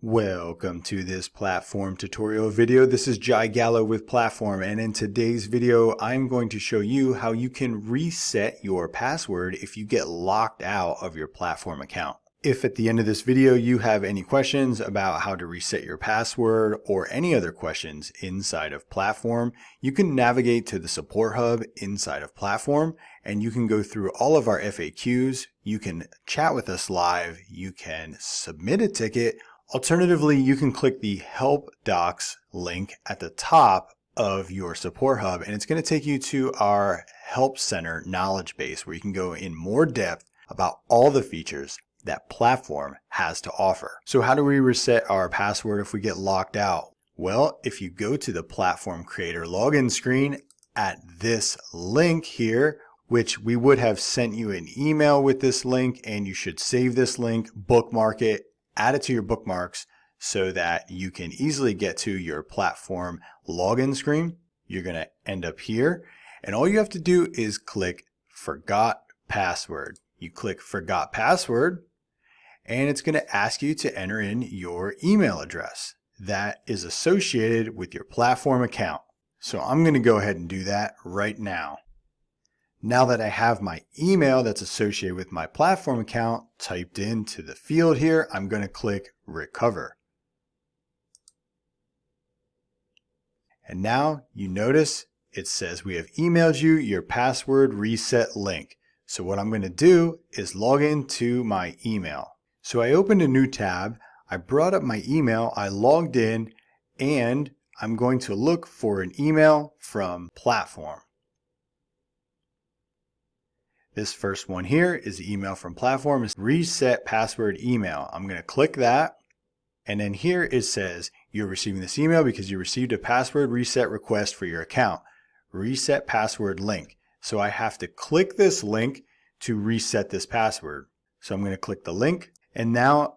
Welcome to this platform tutorial video. This is Jai Gallo with Platform, and in today's video I'm going to show you how you can reset your password if you get locked out of your platform account. If at the end of this video you have any questions about how to reset your password or any other questions inside of Platform, you can navigate to the support hub inside of Platform and you can go through all of our FAQs. You can chat with us live, you can submit a ticket. Alternatively, you can click the Help Docs link at the top of your support hub, and it's going to take you to our Help Center knowledge base where you can go in more depth about all the features that Platform has to offer. So how do we reset our password if we get locked out? Well, if you go to the Platform Creator login screen at this link here, which we would have sent you an email with this link, and you should save this link, bookmark it, add it to your bookmarks so that you can easily get to your Platform login screen. You're going to end up here, and all you have to do is click Forgot Password. You click Forgot Password, and it's going to ask you to enter in your email address that is associated with your Platform account. So I'm going to go ahead and do that right now. Now that I have my email that's associated with my Platform account typed into the field here, I'm going to click Recover. And now you notice it says we have emailed you your password reset link. So what I'm going to do is log into my email. So I opened a new tab, I brought up my email, I logged in, and I'm going to look for an email from Platform. This first one here is the email from Platform. It's reset password email. I'm going to click that. And then here it says you're receiving this email because you received a password reset request for your account. Reset password link. So I have to click this link to reset this password. So I'm going to click the link. And now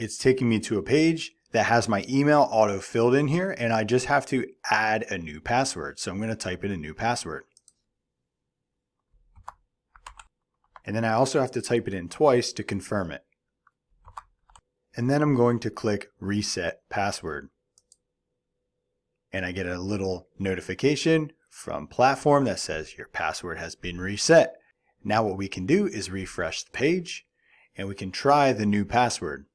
it's taking me to a page that has my email auto filled in here. And I just have to add a new password. So I'm going to type in a new password. And then I also have to type it in twice to confirm it. And then I'm going to click Reset Password. And I get a little notification from Platform that says your password has been reset. Now what we can do is refresh the page and we can try the new password.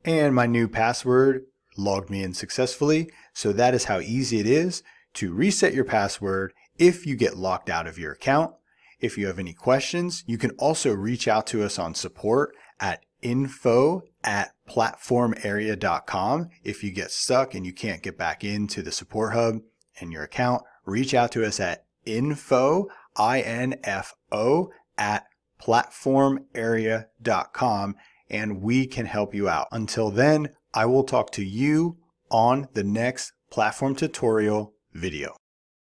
And my new password logged me in successfully. So that is how easy it is to reset your password if you get locked out of your account. If you have any questions, you can also reach out to us on support at info@platformarea.com. If you get stuck and you can't get back into the support hub and your account, reach out to us at info@platformarea.com and we can help you out. Until then, I will talk to you on the next Platform tutorial video.